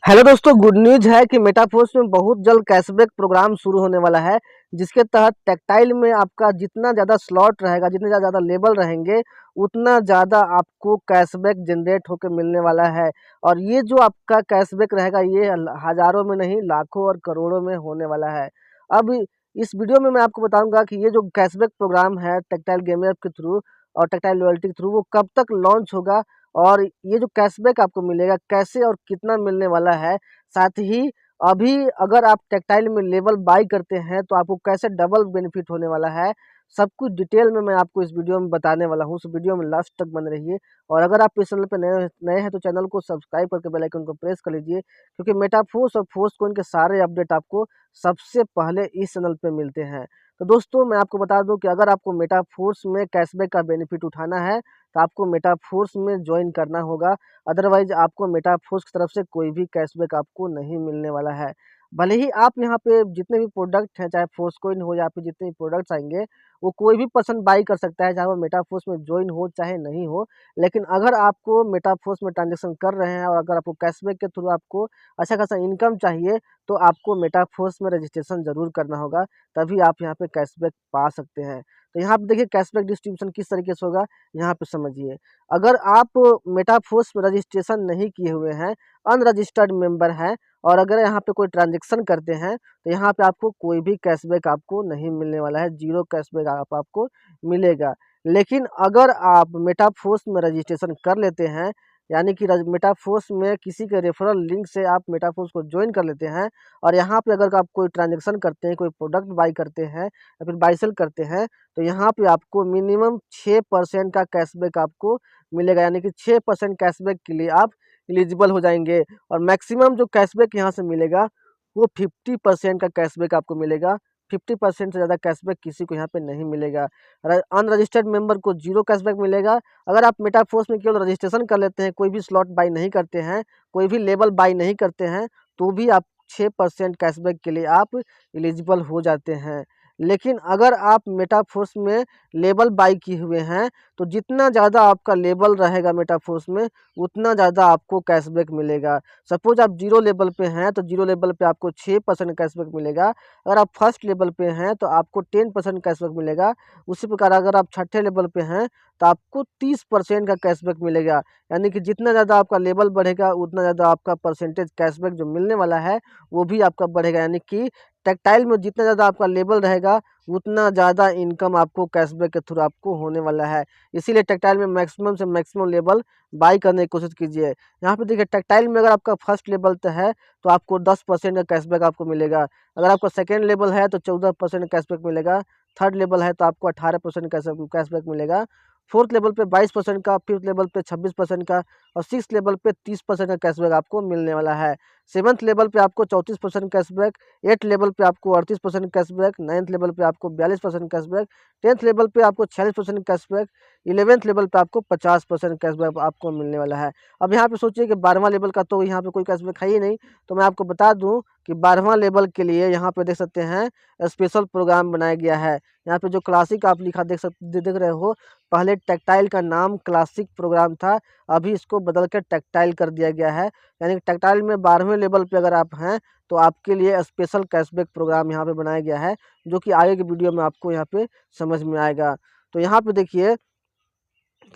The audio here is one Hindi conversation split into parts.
हेलो दोस्तों, गुड न्यूज है कि मेटाफोर्स में बहुत जल्द कैशबैक प्रोग्राम शुरू होने वाला है। जिसके तहत टेक्टाइल में आपका जितना ज़्यादा स्लॉट रहेगा, जितने ज़्यादा लेबल रहेंगे, उतना ज़्यादा आपको कैशबैक जनरेट होकर मिलने वाला है। और ये जो आपका कैशबैक रहेगा, ये हज़ारों में नहीं, लाखों और करोड़ों में होने वाला है। अब इस वीडियो में मैं आपको बताऊंगा कि ये जो कैशबैक प्रोग्राम है टेक्टाइल गेम ऐप के थ्रू और टेक्टाइल लॉयल्टी के थ्रू, वो कब तक लॉन्च होगा और ये जो कैशबैक आपको मिलेगा कैसे और कितना मिलने वाला है। साथ ही अभी अगर आप टेक्सटाइल में लेबल बाई करते हैं तो आपको कैसे डबल बेनिफिट होने वाला है, सब कुछ डिटेल में मैं आपको इस वीडियो में बताने वाला हूँ। इस वीडियो में लास्ट तक बने रहिए। और अगर आप इस चैनल पर नए नए हैं तो चैनल को सब्सक्राइब करके बेल आइकन को प्रेस कर लीजिए, क्योंकि मेटाफोर्स और फोर्स कोइन के सारे अपडेट आपको सबसे पहले इस चैनल पे मिलते हैं। तो दोस्तों, मैं आपको बता दूं कि अगर आपको मेटाफोर्स में कैशबैक का बेनिफिट उठाना है तो आपको मेटाफोर्स में ज्वाइन करना होगा। अदरवाइज आपको मेटाफोर्स की तरफ से कोई भी कैशबैक आपको नहीं मिलने वाला है। भले ही आप यहाँ पे जितने भी प्रोडक्ट हैं, चाहे फोर्स कोइन हो या फिर जितने भी प्रोडक्ट्स आएंगे, वो कोई भी पर्सन बाई कर सकता है, चाहे वो मेटाफोर्स में ज्वाइन हो चाहे नहीं हो। लेकिन अगर आपको मेटाफोर्स में ट्रांजेक्शन कर रहे हैं और अगर आपको कैशबैक के थ्रू आपको अच्छा खासा इनकम चाहिए, तो आपको मेटाफोर्स में रजिस्ट्रेशन ज़रूर करना होगा, तभी आप यहाँ पे कैशबैक पा सकते हैं। तो यहाँ पे देखिए कैशबैक डिस्ट्रीब्यूशन किस तरीके से होगा, यहाँ पे समझिए। अगर आप मेटाफोर्स में रजिस्ट्रेशन नहीं किए हुए हैं, अनरजिस्टर्ड मेंबर हैं, और अगर यहाँ पे कोई ट्रांजैक्शन करते हैं, तो यहाँ पे आपको कोई भी कैशबैक आपको नहीं मिलने वाला है, जीरो कैशबैक आपको मिलेगा। लेकिन अगर आप मेटाफोर्स में रजिस्ट्रेशन कर लेते हैं, यानी कि मेटाफोर्स में किसी के रेफरल लिंक से आप मेटाफोर्स को ज्वाइन कर लेते हैं, और यहाँ पे अगर आप कोई ट्रांजैक्शन करते हैं, कोई प्रोडक्ट बाई करते हैं या फिर बाई सेल करते हैं, तो यहाँ पे आपको मिनिमम 6% का कैशबैक आपको मिलेगा। यानी कि 6% कैशबैक के लिए आप एलिजिबल हो जाएंगे। और मैक्सिमम जो कैशबैक यहाँ से मिलेगा, वो 50% का कैशबैक आपको मिलेगा। 50% से ज़्यादा कैशबैक किसी को यहाँ पे नहीं मिलेगा। अनरजिस्टर्ड मेंबर को जीरो कैशबैक मिलेगा। अगर आप मेटाफोर्स में केवल रजिस्ट्रेशन कर लेते हैं, कोई भी स्लॉट बाई नहीं करते हैं, कोई भी लेबल बाई नहीं करते हैं, तो भी आप 6% कैशबैक के लिए आप एलिजिबल हो जाते हैं। लेकिन अगर आप मेटाफोर्स में लेबल बाई किए हुए हैं, तो जितना ज़्यादा आपका लेबल रहेगा मेटाफोर्स में, उतना ज़्यादा आपको कैशबैक मिलेगा। सपोज आप जीरो लेवल पे हैं तो जीरो लेवल पे आपको 6% कैशबैक मिलेगा। अगर आप फर्स्ट लेवल पे हैं तो आपको 10% कैशबैक मिलेगा। उसी प्रकार अगर आप छठे लेवल पे हैं तो आपको 30% का कैशबैक मिलेगा। यानी कि जितना ज़्यादा आपका लेवल बढ़ेगा, उतना ज़्यादा आपका परसेंटेज कैशबैक जो मिलने वाला है वो भी आपका बढ़ेगा। यानी कि टेक्टाइल में जितना ज़्यादा आपका लेवल रहेगा, उतना ज़्यादा इनकम आपको कैशबैक के थ्रू आपको होने वाला है। इसीलिए टेक्टाइल में मैक्सिमम से मैक्सिमम लेवल बाई करने की कोशिश कीजिए। यहाँ पे देखिए टेक्टाइल में अगर आपका फर्स्ट लेवल तो है तो आपको 10% का कैशबैक आपको मिलेगा। अगर आपका सेकेंड लेवल है तो 14% कैशबैक मिलेगा। थर्ड लेवल है तो आपको 18% कैशबैक मिलेगा। फोर्थ लेवल पे 22% का, फिफ्थ लेवल पे 26% का, और सिक्स लेवल पे 30% का कैशबैक आपको मिलने वाला है। सेवन्थ लेवल पे आपको 34% कैशबैक, एट्थ लेवल पे आपको 38% कैशबैक, नाइन्थ लेवल पे आपको 42% कैशबैक, टेंथ लेवल पे आपको 46% कैशबैक, 11th लेवल पे आपको 50% कैशबैक आपको मिलने वाला है। अब यहाँ पे सोचिए कि 12वां लेवल का तो यहाँ पे कोई कैशबैक है ही नहीं, तो मैं आपको बता दूँ कि 12वां लेवल के लिए यहाँ पे देख सकते हैं स्पेशल प्रोग्राम बनाया गया है। यहाँ पे जो क्लासिक आप लिखा देख रहे हो, पहले टेक्टाइल का नाम क्लासिक प्रोग्राम था, अभी इसको बदल कर टेक्टाइल कर दिया गया है। यानी कि टेक्टाइल में 12वें लेवल पे अगर आप हैं तो आपके लिए स्पेशल कैशबैक प्रोग्राम यहाँ पे बनाया गया है, जो कि आगे की वीडियो में आपको यहाँ पे समझ में आएगा। तो यहाँ पे देखिए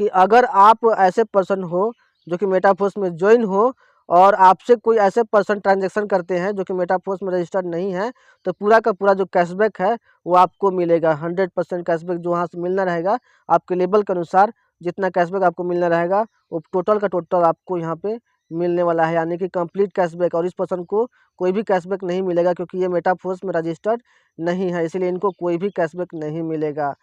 कि अगर आप ऐसे पर्सन हो जो कि मेटाफोर्स में ज्वाइन हो, और आपसे कोई ऐसे पर्सन ट्रांजैक्शन करते हैं जो कि मेटाफोर्स में रजिस्टर्ड नहीं है, तो पूरा का पूरा जो कैशबैक है वो आपको मिलेगा। 100% कैशबैक जो वहाँ से मिलना रहेगा, आपके लेवल के अनुसार जितना कैशबैक आपको मिलना रहेगा, वो टोटल का टोटल आपको यहाँ पे मिलने वाला है। यानी कि कंप्लीट कैशबैक। और इस पर्सन को कोई भी कैशबैक नहीं मिलेगा, क्योंकि ये मेटाफोर्स में रजिस्टर्ड नहीं है, इसलिए इनको कोई भी कैशबैक नहीं मिलेगा।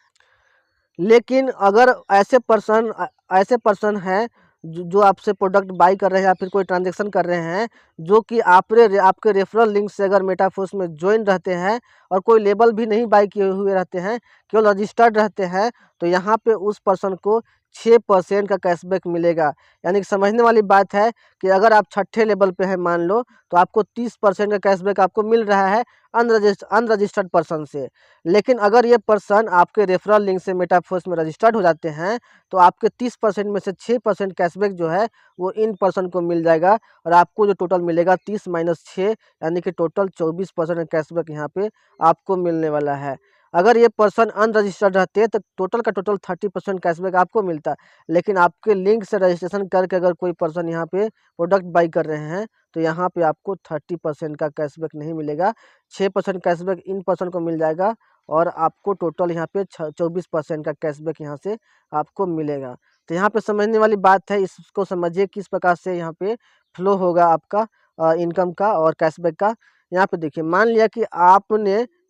लेकिन अगर ऐसे पर्सन हैं जो आपसे प्रोडक्ट बाई कर रहे हैं या फिर कोई ट्रांजैक्शन कर रहे हैं, जो कि आपके रेफरल लिंक से अगर मेटाफोर्स में ज्वाइन रहते हैं और कोई लेबल भी नहीं बाई किए हुए रहते हैं, केवल रजिस्टर्ड रहते हैं, तो यहाँ पे उस पर्सन को 6% का कैशबैक मिलेगा। यानी कि समझने वाली बात है कि अगर आप छठे लेवल पे हैं मान लो, तो आपको 30% का कैशबैक आपको मिल रहा है अनरजिस्टर्ड पर्सन से। लेकिन अगर ये पर्सन आपके रेफरल लिंक से मेटाफोर्स में रजिस्टर्ड हो जाते हैं, तो आपके 30% में से 6% कैशबैक जो है वो इन पर्सन को मिल जाएगा, और आपको जो टोटल मिलेगा 30 माइनस 6 यानी कि टोटल 24% का कैशबैक यहाँ पे आपको मिलने वाला है। अगर ये पर्सन अनरजिस्टर्ड रहते तो टोटल का टोटल 30% कैशबैक आपको मिलता। लेकिन आपके लिंक से रजिस्ट्रेशन करके अगर कोई पर्सन यहाँ पे प्रोडक्ट बाई कर रहे हैं, तो यहाँ पे आपको 30% का कैशबैक नहीं मिलेगा, 6% कैशबैक इन पर्सन को मिल जाएगा, और आपको टोटल यहाँ पे 24% का कैशबैक यहाँ से आपको मिलेगा। तो यहाँ पे समझने वाली बात है, इसको समझिए किस प्रकार से यहाँ पे फ्लो होगा आपका इनकम का और कैशबैक का। यहाँ पे देखिए, मान लिया कि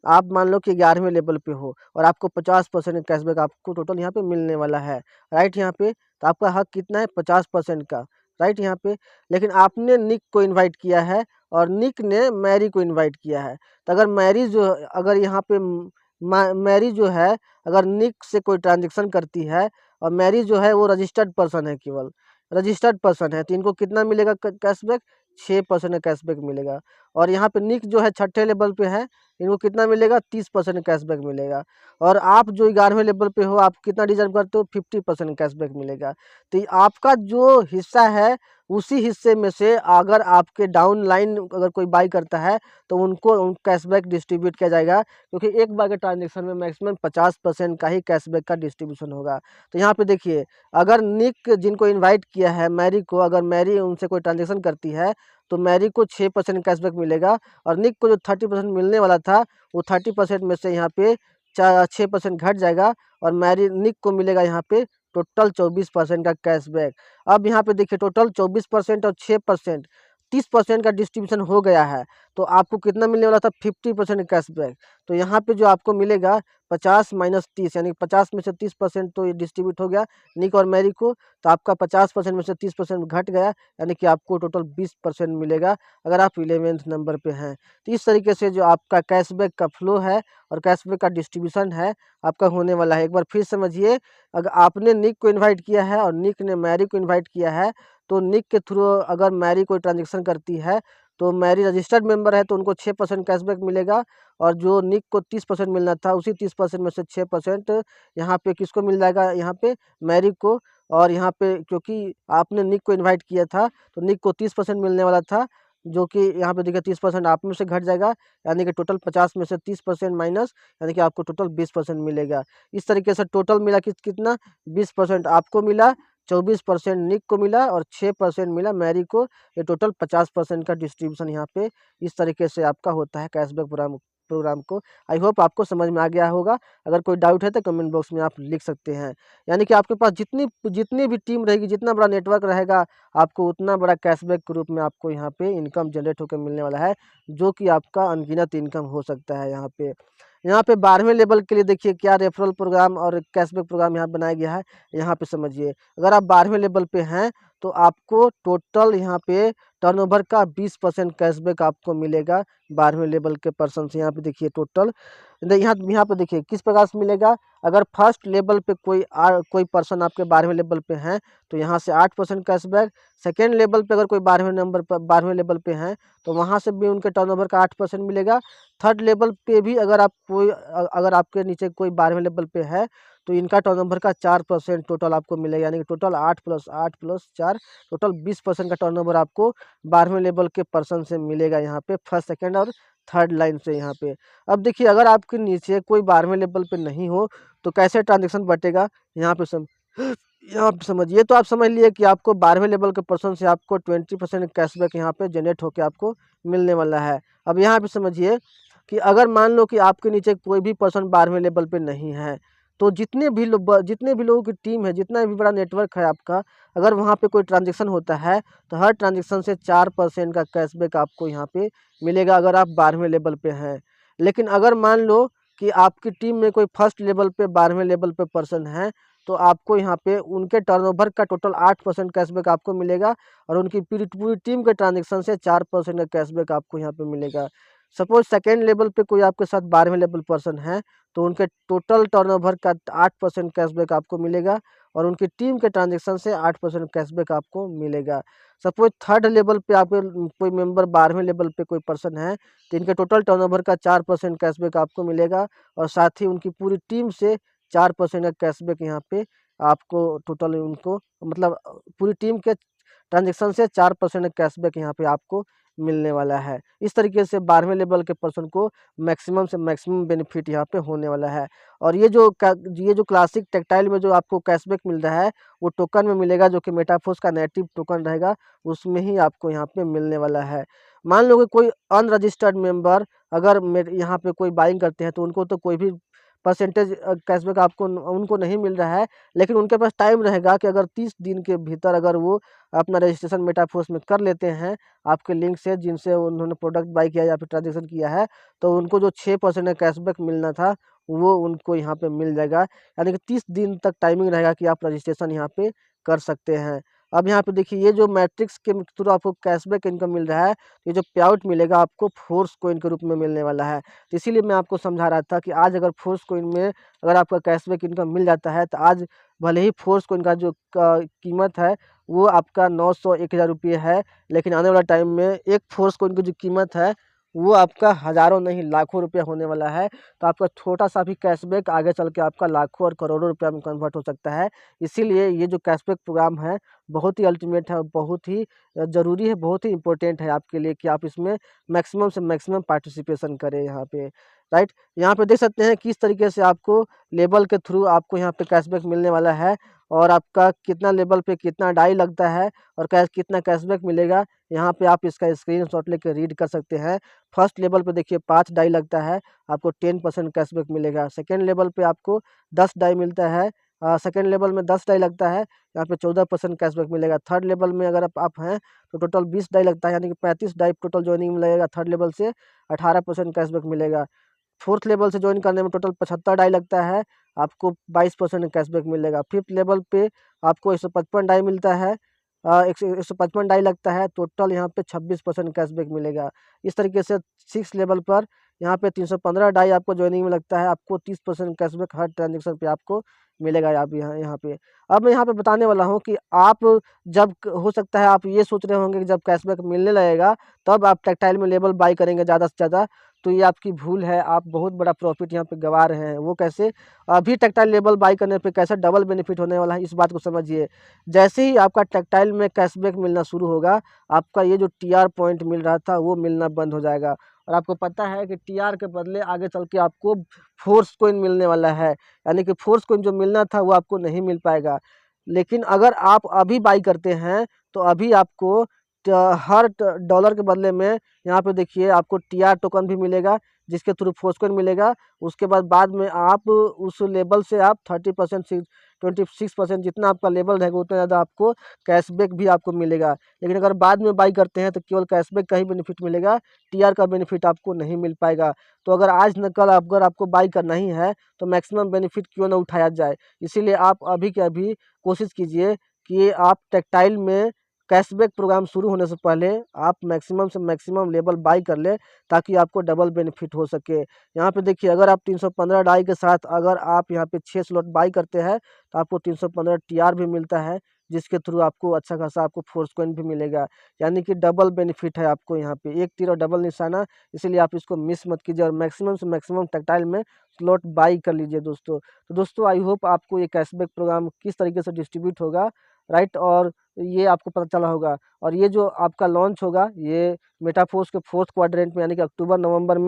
आप मान लो कि 11वें लेवल पे हो और आपको 50% कैशबैक आपको टोटल यहाँ पे मिलने वाला है, राइट। यहाँ पे तो आपका हक कितना है, 50% का, राइट। यहाँ पे लेकिन आपने निक को इनवाइट किया है और निक ने मैरी को इनवाइट किया है। तो अगर यहाँ पे मैरी जो है, अगर निक से कोई ट्रांजेक्शन करती है, और मैरी जो है वो रजिस्टर्ड पर्सन है, केवल रजिस्टर्ड पर्सन है, तो इनको कितना मिलेगा कैशबैक, 6% का कैशबैक मिलेगा। और यहाँ पे निक जो है छठे लेवल पे है, इनको कितना मिलेगा, 30% कैशबैक मिलेगा। और आप जो 11वें लेवल पे हो, आप कितना डिजर्व करते हो, 50% कैशबैक मिलेगा। तो आपका जो हिस्सा है, उसी हिस्से में से अगर आपके डाउन लाइन अगर कोई बाई करता है, तो उनको कैशबैक डिस्ट्रीब्यूट किया जाएगा, क्योंकि एक बार के ट्रांजेक्शन में मैक्सिमम 50% का ही कैशबैक का डिस्ट्रीब्यूशन होगा। तो यहाँ पे देखिए, अगर निक जिनको इन्वाइट किया है मैरी को, अगर मैरी उनसे कोई ट्रांजेक्शन करती है, तो मैरी को 6% कैशबैक मिलेगा, और निक को जो 30% मिलने वाला था, वो 30% में से यहाँ पे 6% घट जाएगा, और मैरी निक को मिलेगा यहाँ पे टोटल 24% का कैशबैक। अब यहाँ पे देखिए, टोटल 24% और 6% 30% का डिस्ट्रीब्यूशन हो गया है, तो आपको कितना मिलने वाला था, 50% कैशबैक। तो यहाँ पे जो आपको मिलेगा 50 माइनस 30, यानी 50 में से 30% तो ये डिस्ट्रीब्यूट हो गया निक और मैरी को, तो आपका 50% में से 30% घट गया, यानी कि आपको टोटल 20% मिलेगा अगर आप 11वें नंबर पे हैं। तो इस तरीके से जो आपका कैशबैक का फ्लो है और कैशबैक का डिस्ट्रीब्यूशन है आपका होने वाला है। एक बार फिर समझिए, अगर आपने निक को इन्वाइट किया है और निक ने मैरी को इन्वाइट किया है, तो निक के थ्रू अगर मैरी कोई ट्रांजेक्शन करती है, तो मैरी रजिस्टर्ड मेंबर है, तो उनको 6% कैशबैक मिलेगा, और जो निक को 30% मिलना था, उसी 30% में से 6% यहाँ पे किसको मिल जाएगा, यहाँ पे मैरी को। और यहाँ पे क्योंकि आपने निक को इनवाइट किया था, तो निक को 30% मिलने वाला था, जो कि यहाँ पे देखिए 30% आप में से घट जाएगा, यानी कि टोटल 50 में से 30% माइनस, यानी कि आपको टोटल 20% मिलेगा। इस तरीके से टोटल मिला कितना, 20% आपको मिला, 24% निक को मिला, और 6% मिला मैरी को। ये टोटल 50% का डिस्ट्रीब्यूशन यहाँ पे इस तरीके से आपका होता है कैशबैक प्रोग्राम को। आई होप आपको समझ में आ गया होगा। अगर कोई डाउट है तो कमेंट बॉक्स में आप लिख सकते हैं। यानी कि आपके पास जितनी भी टीम रहेगी, जितना बड़ा नेटवर्क रहेगा, आपको उतना बड़ा कैशबैक के रूप में आपको यहाँ पे इनकम जनरेट होकर मिलने वाला है, जो कि आपका अनगिनत इनकम हो सकता है। यहाँ पे 12वें लेवल के लिए देखिए क्या रेफरल प्रोग्राम और कैशबैक प्रोग्राम यहाँ बनाया गया है। यहाँ पे समझिए, अगर आप 12वें लेवल पे हैं, तो आपको टोटल यहाँ पे टर्नओवर का 20% कैशबैक आपको मिलेगा 12वें लेवल के पर्सन से। यहाँ पे देखिए टोटल यहाँ पे देखिए किस प्रकार से मिलेगा। अगर फर्स्ट लेवल पे कोई पर्सन आपके 12वें लेवल पे हैं, तो यहाँ से 8% कैशबैक। सेकेंड लेवल पे अगर कोई 12वें लेवल पे हैं, तो वहाँ से भी उनके टर्नओवर का 8% मिलेगा। थर्ड लेवल पे भी अगर आपके नीचे कोई 12वें लेवल पे है, तो इनका टर्नओवर का 4% टोटल आपको मिलेगा, यानी कि टोटल 8 + 8 + 4 टोटल 20% का टर्नओवर आपको 12वें लेवल के पर्सन से मिलेगा, यहाँ पे फर्स्ट सेकंड और थर्ड लाइन से यहाँ पे। अब देखिए, अगर आपके नीचे कोई 12वें लेवल पे नहीं हो, तो कैसे ट्रांजेक्शन बटेगा, यहाँ पे समझिए। तो आप समझ लिए कि आपको 12वें लेवल के पर्सन से आपको 20% कैशबैक यहाँ पे जनरेट होकर आपको मिलने वाला है। अब यहाँ पे समझिए कि अगर मान लो कि आपके नीचे कोई भी पर्सन 12वें लेवल पे नहीं है, तो जितने भी लोगों की टीम है, जितना भी बड़ा नेटवर्क है आपका, अगर वहाँ पे कोई ट्रांजेक्शन होता है, तो हर ट्रांजेक्शन से 4% का कैशबैक आपको यहाँ पे मिलेगा, अगर आप 12वें लेवल पे हैं। लेकिन अगर मान लो कि आपकी टीम में कोई फर्स्ट लेवल पे 12वें लेवल पे पर्सन है, तो आपको यहाँ पे उनके टर्नओवर का टोटल 8% कैशबैक आपको मिलेगा, और उनकी पूरी पूरी टीम के ट्रांजेक्शन से 4% का कैशबैक आपको यहाँ पे मिलेगा। सपोज सेकेंड लेवल पे कोई आपके साथ 12वें लेवल पर्सन है, तो उनके टोटल टर्नओवर का 8% कैशबैक आपको मिलेगा और उनकी टीम के ट्रांजैक्शन से 8% कैशबैक आपको मिलेगा। सपोज थर्ड लेवल पे आपके कोई मेंबर 12वें लेवल पे कोई पर्सन है, तो इनके टोटल टर्नओवर का 4% कैशबैक आपको मिलेगा और साथ ही उनकी पूरी टीम से 4% का कैशबैक यहाँ पे आपको टोटल उनको मतलब पूरी टीम के ट्रांजैक्शन से 4% कैशबैक यहाँ पे आपको मिलने वाला है। इस तरीके से 12वें लेवल के पर्सन को मैक्सिमम से मैक्सिमम बेनिफिट यहाँ पे होने वाला है। और ये जो क्लासिक टेक्टाइल में जो आपको कैशबैक मिल रहा है, वो टोकन में मिलेगा, जो कि मेटाफोर्स का नेटिव टोकन रहेगा, उसमें ही आपको यहाँ पे मिलने वाला है। मान लो कि कोई अनरजिस्टर्ड मेंबर अगर मेरे यहाँ पे कोई बाइंग करते हैं, तो उनको तो कोई भी परसेंटेज कैशबैक आपको उनको नहीं मिल रहा है, लेकिन उनके पास टाइम रहेगा कि अगर 30 दिन के भीतर अगर वो अपना रजिस्ट्रेशन मेटाफोर्स में कर लेते हैं आपके लिंक से, जिनसे उन्होंने प्रोडक्ट बाय किया या फिर ट्रांजेक्शन किया है, तो उनको जो 6% का कैशबैक मिलना था, वो उनको यहाँ पे मिल जाएगा। यानी कि 30 दिन तक टाइमिंग रहेगा कि आप रजिस्ट्रेशन यहाँ पे कर सकते हैं। अब यहाँ पे देखिए, ये जो मैट्रिक्स के थ्रू आपको कैशबैक इनकम मिल रहा है, ये जो पे आउट मिलेगा आपको फोर्स कोइन के रूप में मिलने वाला है। तो इसीलिए मैं आपको समझा रहा था कि आज अगर फोर्स कोइन में अगर आपका कैशबैक इनकम मिल जाता है, तो आज भले ही फोर्स कोइन का जो कीमत है वो आपका 900-1000 रुपये है, लेकिन आने वाला टाइम में एक फोर्स कोइन की जो कीमत है वो आपका हज़ारों नहीं लाखों रुपया होने वाला है। तो आपका छोटा सा भी कैशबैक आगे चल के आपका लाखों और करोड़ों रुपया में कन्वर्ट हो सकता है। इसीलिए ये जो कैशबैक प्रोग्राम है बहुत ही अल्टीमेट है, बहुत ही ज़रूरी है, बहुत ही इम्पोर्टेंट है आपके लिए कि आप इसमें मैक्सिमम से मैक्सिमम पार्टिसिपेशन करें यहाँ पे, राइट। यहाँ पे देख सकते हैं किस तरीके से आपको लेवल के थ्रू आपको यहाँ पे कैशबैक मिलने वाला है और आपका कितना लेवल पे कितना डाई लगता है और कितना कैशबैक मिलेगा। यहाँ पे आप इसका स्क्रीनशॉट लेके रीड कर सकते हैं। फर्स्ट लेवल पे देखिए 5 डाई लगता है, आपको 10% कैशबैक मिलेगा। सेकेंड लेवल पे आपको 10 डाई मिलता है, सेकेंड लेवल में 10 डाई लगता है, यहाँ पे 14% कैशबैक मिलेगा। थर्ड लेवल में अगर आप हैं तो टोटल 20 डाई लगता है, यानी कि 35 डाई टोटल ज्वाइनिंग में लगेगा। थर्ड लेवल से 18% कैशबैक मिलेगा। फोर्थ लेवल से ज्वाइन करने में टोटल 75 डाई लगता है, आपको 22% कैशबैक मिलेगा। फिफ्थ लेवल पे आपको 155 डाई मिलता है, 155 डाई लगता है, टोटल यहाँ पे 26% कैशबैक मिलेगा। इस तरीके से 6 लेवल पर यहाँ पे 315 डाई आपको ज्वाइनिंग में लगता है, आपको 30% कैशबैक हर ट्रांजेक्शन पे आपको मिलेगा। आप यहाँ पे अब मैं यहाँ पे बताने वाला हूँ कि आप जब हो सकता है आप ये सोच रहे होंगे कि जब कैशबैक मिलने लगेगा तब आप टेक्टाइल में लेबल बाई करेंगे ज़्यादा से ज़्यादा, तो ये आपकी भूल है। आप बहुत बड़ा प्रॉफिट यहाँ पे गंवा रहे हैं। वो कैसे? अभी टेक्टाइल लेबल बाई करने पे कैसे डबल बेनिफिट होने वाला है, इस बात को समझिए। जैसे ही आपका टेक्टाइल में कैशबैक मिलना शुरू होगा, आपका ये जो टीआर पॉइंट मिल रहा था वो मिलना बंद हो जाएगा और आपको पता है कि टीआर के बदले आगे चल के आपको फोर्स कोइन मिलने वाला है, यानी कि फोर्स कोइन जो मिलना था वो आपको नहीं मिल पाएगा। लेकिन अगर आप अभी बाई करते हैं तो अभी आपको हर डॉलर के बदले में यहाँ पे देखिए आपको टीआर टोकन भी मिलेगा, जिसके थ्रू फोर्सकोइन मिलेगा। उसके बाद में आप उस लेवल से आप 30% से 26% जितना आपका लेवल रहेगा उतना ज़्यादा आपको कैशबैक भी आपको मिलेगा। लेकिन अगर बाद में बाई करते हैं तो केवल कैशबैक का ही बेनिफिट मिलेगा, टीआर का बेनिफिट आपको नहीं मिल पाएगा। तो अगर आज न कल अगर आपको बाई करना ही है तो मैक्सिमम बेनिफिट क्यों ना उठाया जाए। इसीलिए आप अभी के अभी कोशिश कीजिए कि आप टेक्टाइल में कैशबैक प्रोग्राम शुरू होने से पहले आप मैक्सिमम से मैक्सिमम लेवल बाई कर लें, ताकि आपको डबल बेनिफिट हो सके। यहाँ पे देखिए, अगर आप 315 डाई के साथ अगर आप यहाँ पे 6 स्लॉट बाई करते हैं तो आपको 315 टीआर भी मिलता है, जिसके थ्रू आपको अच्छा खासा आपको फोर्स कॉइन भी मिलेगा। यानी कि डबल बेनिफिट है आपको यहाँ पे, एक तीर और डबल निशाना। इसीलिए आप इसको मिस मत कीजिए और मैक्सिमम से मैक्सिमम टेक्टाइल में स्लॉट बाई कर लीजिए दोस्तों। तो दोस्तों, आई होप आपको ये कैशबैक प्रोग्राम किस तरीके से डिस्ट्रीब्यूट होगा, राइट, और ये आपको पता चला होगा। और ये जो आपका लॉन्च होगा ये मेटाफोर्स के फोर्थ क्वाड्रेंट में, यानी कि अक्टूबर नवंबर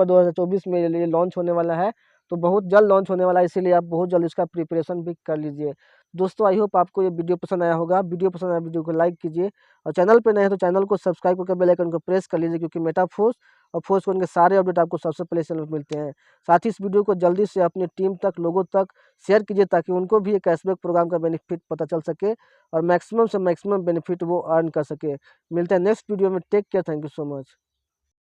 2024 में ये लॉन्च होने वाला है। तो बहुत जल्द लॉन्च होने वाला है, इसीलिए आप बहुत जल्द इसका प्रिपरेशन भी कर लीजिए। दोस्तों, आई होप आपको ये वीडियो पसंद आया होगा। वीडियो पसंद आया वीडियो को लाइक कीजिए और चैनल पे नए हैं तो चैनल को सब्सक्राइब करके बेल आइकन को प्रेस कर लीजिए, क्योंकि मेटाफोर्स और फोर्सकोइन के सारे अपडेट आपको सबसे पहले चैनल पर मिलते हैं। साथ ही इस वीडियो को जल्दी से अपनी टीम तक, लोगों तक शेयर कीजिए, ताकि उनको भी ये कैशबैक प्रोग्राम का बेनिफिट पता चल सके और मैक्सिमम से मैक्सिमम बेनिफिट वो अर्न कर सके। मिलते हैं नेक्स्ट वीडियो में। Take care, thank you so much.